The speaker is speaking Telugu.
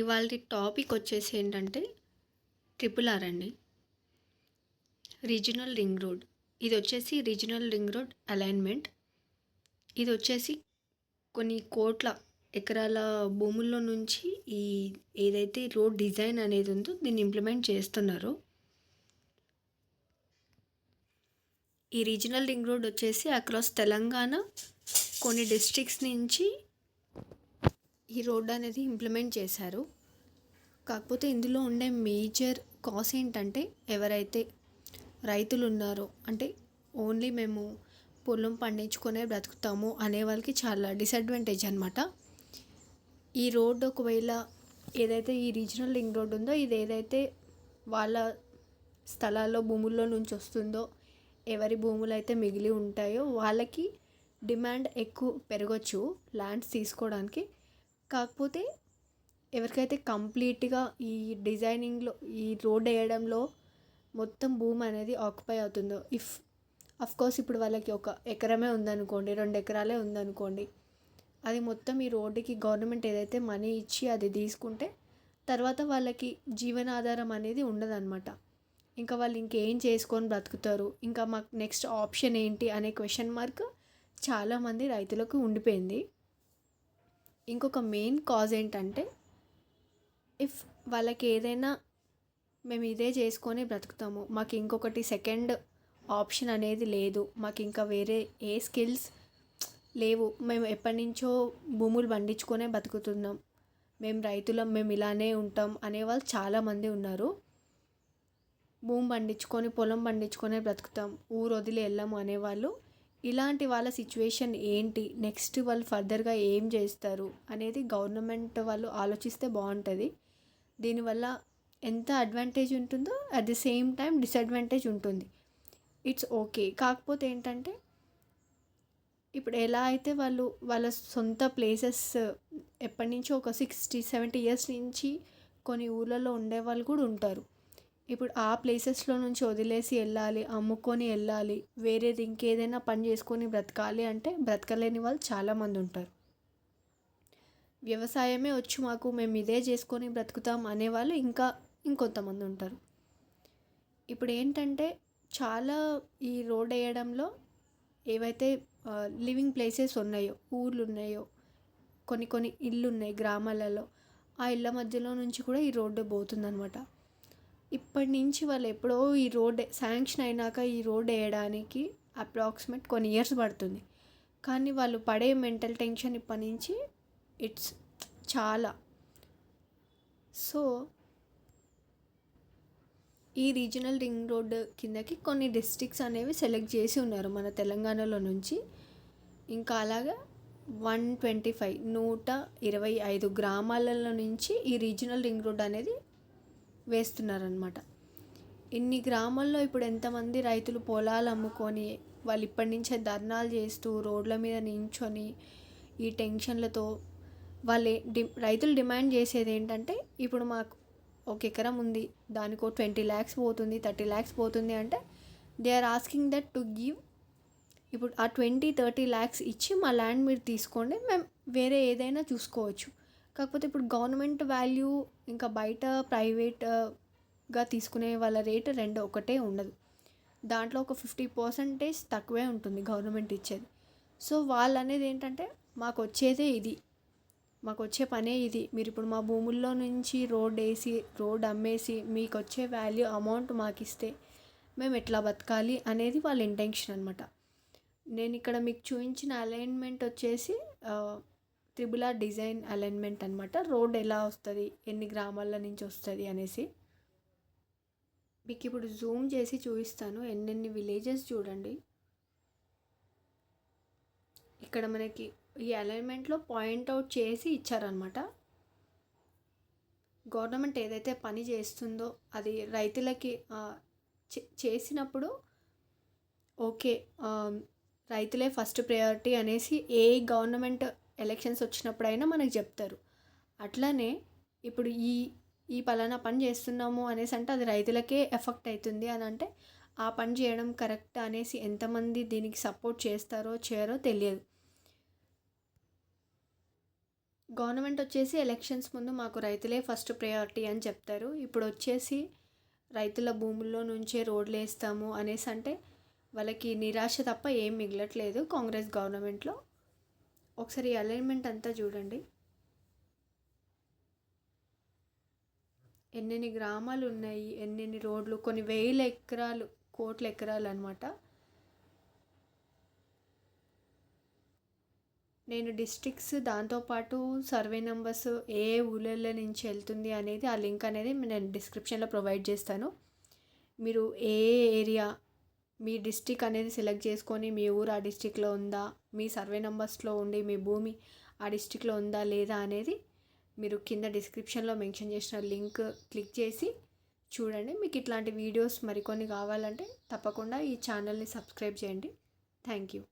ఇవాల్టి టాపిక్ వచ్చేసి ఏంటంటే ట్రిపుల్ ఆర్ అండి. Regional ring road. ఇది వచ్చేసి రీజనల్ రింగ్ రోడ్ అలైన్మెంట్. ఇది వచ్చేసి కొన్ని కోట్ల ఎకరాల భూముల్లో నుంచి ఈ ఏదైతే రోడ్ డిజైన్ అనేది ఉందో దీన్ని ఇంప్లిమెంట్ చేస్తున్నారు. ఈ రీజనల్ రింగ్ రోడ్ వచ్చేసి అక్రాస్ తెలంగాణ కొన్ని డిస్ట్రిక్ట్స్ నుంచి ఈ రోడ్ అనేది ఇంప్లిమెంట్ చేశారు. కాకపోతే ఇందులో ఉండే మేజర్ కాజ్ ఏంటంటే ఎవరైతే రైతులు ఉన్నారో, అంటే ఓన్లీ మేము పొలం పండించుకొనే బ్రతుకుతాము అనే వాళ్ళకి చాలా డిసడ్వాంటేజ్ అనమాట. ఈ రోడ్ ఒకవేళ ఏదైతే ఈ రీజనల్ రింగ్ రోడ్ ఉందో ఇది ఏదైతే వాళ్ళ స్థలాల్లో భూముల్లో నుంచి వస్తుందో, ఎవరి భూములు అయితే మిగిలి ఉంటాయో వాళ్ళకి డిమాండ్ ఎక్కువ పెరగచ్చు ల్యాండ్స్ తీసుకోవడానికి. కాకపోతే ఎవరికైతే కంప్లీట్గా ఈ డిజైనింగ్లో ఈ రోడ్ వేయడంలో మొత్తం భూమి అనేది ఆక్యుపై అవుతుందో, కోర్స్ ఇప్పుడు వాళ్ళకి 1 ఎకరమే ఉందనుకోండి, 2 ఎకరాలే ఉందనుకోండి, అది మొత్తం ఈ రోడ్డుకి గవర్నమెంట్ ఏదైతే మనీ ఇచ్చి అది తీసుకుంటే తర్వాత వాళ్ళకి జీవనాధారం అనేది ఉండదన్నమాట. ఇంకా వాళ్ళు ఇంకేం చేసుకొని బ్రతుకుతారు, ఇంకా మాకు నెక్స్ట్ ఆప్షన్ ఏంటి అనే క్వశ్చన్ మార్క్ చాలామంది రైతులకు ఉండిపోయింది. ఇంకొక మెయిన్ కాజ్ ఏంటంటే వాళ్ళకి ఏదైనా మేము ఇదే చేసుకొని బ్రతుకుతాము, మాకు ఇంకొకటి సెకండ్ ఆప్షన్ అనేది లేదు, మాకు ఇంకా వేరే ఏ స్కిల్స్ లేవు, మేము ఎప్పటి నుంచో భూములు పండించుకొనే బతుకుతున్నాం, మేము రైతులం, మేము ఇలానే ఉంటాం అనేవాళ్ళు చాలామంది ఉన్నారు. భూమి పండించుకొని పొలం పండించుకొనే బ్రతుకుతాం, ఊరు వదిలి వెళ్ళాము అనేవాళ్ళు. ఇలాంటి వాళ్ళ సిచ్యువేషన్ ఏంటి, నెక్స్ట్ వాళ్ళు ఫర్దర్గా ఏం చేస్తారు అనేది గవర్నమెంట్ వాళ్ళు ఆలోచిస్తే బాగుంటుంది. దీనివల్ల ఎంత అడ్వాంటేజ్ ఉంటుందో at the same time disadvantage ఉంటుంది. It's okay. కాకపోతే ఏంటంటే ఇప్పుడు ఎలా అయితే వాళ్ళు వాళ్ళ సొంత ప్లేసెస్ ఎప్పటి నుంచో ఒక 60-70 ఇయర్స్ నుంచి కొన్ని ఊళ్ళలో ఉండేవాళ్ళు కూడా ఉంటారు. ఇప్పుడు ఆ ప్లేసెస్లో నుంచి వదిలేసి వెళ్ళాలి, అమ్ముకొని వెళ్ళాలి, వేరేది ఇంకేదైనా పని చేసుకొని బ్రతకాలి అంటే బ్రతకలేని వాళ్ళు చాలామంది ఉంటారు. వ్యవసాయమే వచ్చు మాకు, మేము ఇదే చేసుకొని బ్రతుకుతాం అనేవాళ్ళు ఇంకొంతమంది ఉంటారు. ఇప్పుడు ఏంటంటే చాలా ఈ రోడ్ వేయడంలో ఏవైతే లివింగ్ ప్లేసెస్ ఉన్నాయో, ఊర్లు ఉన్నాయో, కొన్ని ఇళ్ళు ఉన్నాయి గ్రామాలలో, ఆ ఇళ్ళ మధ్యలో నుంచి కూడా ఈ రోడ్డు పోతుందన్నమాట. ఇప్పటి నుంచి వాళ్ళు ఎప్పుడో ఈ రోడ్ శాంక్షన్ అయినాక ఈ రోడ్ వేయడానికి అప్రాక్సిమేట్ కొన్ని ఇయర్స్ పడుతుంది. కానీ వాళ్ళు పడే మెంటల్ టెన్షన్ ఇప్పటి నుంచి ఇట్స్ చాలా. సో ఈ రీజనల్ రింగ్ రోడ్ కిందకి కొన్ని డిస్ట్రిక్ట్స్ అనేవి సెలెక్ట్ చేసి ఉన్నారు మన తెలంగాణలో నుంచి. ఇంకా అలాగా 125 గ్రామాలలో నుంచి ఈ రీజనల్ రింగ్ రోడ్ అనేది వేస్తున్నారనమాట. ఇన్ని గ్రామాల్లో ఇప్పుడు ఎంతమంది రైతులు పొలాలు అమ్ముకొని వాళ్ళు ఇప్పటి నుంచే ధర్నాలు చేస్తూ రోడ్ల మీద నించొని ఈ టెన్షన్లతో రైతులు డిమాండ్ చేసేది ఏంటంటే, ఇప్పుడు మాకు 1 ఎకరం ఉంది, దానికో 20 lakhs పోతుంది, 30 lakhs పోతుంది అంటే they are asking that to give. ఇప్పుడు ఆ 20-30 lakhs ఇచ్చి మా ల్యాండ్ మీరు తీసుకోండి, మేము వేరే ఏదైనా చూసుకోవచ్చు. కాకపోతే ఇప్పుడు గవర్నమెంట్ వాల్యూ ఇంకా బయట ప్రైవేట్గా తీసుకునే వాళ్ళ రేటు రెండు ఒకటే ఉండదు. దాంట్లో ఒక 50% తక్కువే ఉంటుంది గవర్నమెంట్ ఇచ్చేది. సో వాళ్ళు అనేది ఏంటంటే మాకు వచ్చేదే ఇది, మాకు వచ్చే పనే ఇది, మీరు ఇప్పుడు మా భూముల్లో నుంచి రోడ్ అమ్మేసి మీకు వచ్చే వాల్యూ అమౌంట్ మాకు ఇస్తే మేము ఎట్లా బతకాలి అనేది వాళ్ళ ఇంటెన్షన్ అనమాట. నేను ఇక్కడ మీకు చూపించిన అలైన్మెంట్ వచ్చేసి ట్రిపుల్ ఆర్ డిజైన్ అలైన్మెంట్ అనమాట. రోడ్ ఎలా వస్తుంది, ఎన్ని గ్రామాల నుంచి వస్తుంది అనేసి మీకు ఇప్పుడు జూమ్ చేసి చూపిస్తాను. ఎన్నెన్ని విలేజెస్ చూడండి. ఇక్కడ మనకి ఈ అలైన్మెంట్లో పాయింట్అవుట్ చేసి ఇచ్చారనమాట. గవర్నమెంట్ ఏదైతే పని చేస్తుందో అది రైతులకి చేసినప్పుడు ఓకే, రైతులే ఫస్ట్ ప్రయారిటీ అనేసి ఏ గవర్నమెంట్ ఎలక్షన్స్ వచ్చినప్పుడైనా మనకు చెప్తారు. అట్లానే ఇప్పుడు ఈ పలానా పని చేస్తున్నాము అనేసి అంటే అది రైతులకే ఎఫెక్ట్ అవుతుంది అని అంటే ఆ పని చేయడం కరెక్ట్ అనేసి ఎంతమంది దీనికి సపోర్ట్ చేస్తారో చేయరో తెలియదు. గవర్నమెంట్ వచ్చేసి ఎలక్షన్స్ ముందు మాకు రైతులే ఫస్ట్ ప్రయారిటీ అని చెప్తారు. ఇప్పుడు వచ్చేసి రైతుల భూముల్లో నుంచే రోడ్లు వేస్తాము అనేసి అంటే వాళ్ళకి నిరాశ తప్ప ఏం మిగలట్లేదు కాంగ్రెస్ గవర్నమెంట్లో. ఒకసారి అలైన్మెంట్ అంతా చూడండి. ఎన్నెన్ని గ్రామాలు ఉన్నాయి, ఎన్నెన్ని రోడ్లు, కొన్ని వేల ఎకరాలు, కోట్ల ఎకరాలు అనమాట. నేను డిస్ట్రిక్ట్స్ దాంతోపాటు సర్వే నెంబర్స్ ఏ ఊళ్ళల్లో నుంచి వెళ్తుంది అనేది ఆ లింక్ అనేది నేను డిస్క్రిప్షన్లో ప్రొవైడ్ చేస్తాను. మీరు ఏ ఏరియా మీ డిస్ట్రిక్ట్ అనేది సెలెక్ట్ చేసుకొని మీ ఊరు ఆ డిస్ట్రిక్ట్లో ఉందా, మీ సర్వే నెంబర్స్లో ఉండి మీ భూమి ఆ డిస్ట్రిక్ట్లో ఉందా లేదా అనేది మీరు కింద డిస్క్రిప్షన్లో మెన్షన్ చేసిన లింక్ క్లిక్ చేసి చూడండి. మీకు ఇట్లాంటి వీడియోస్ మరికొన్ని కావాలంటే తప్పకుండా ఈ ఛానల్ని సబ్స్క్రైబ్ చేయండి. Thank you.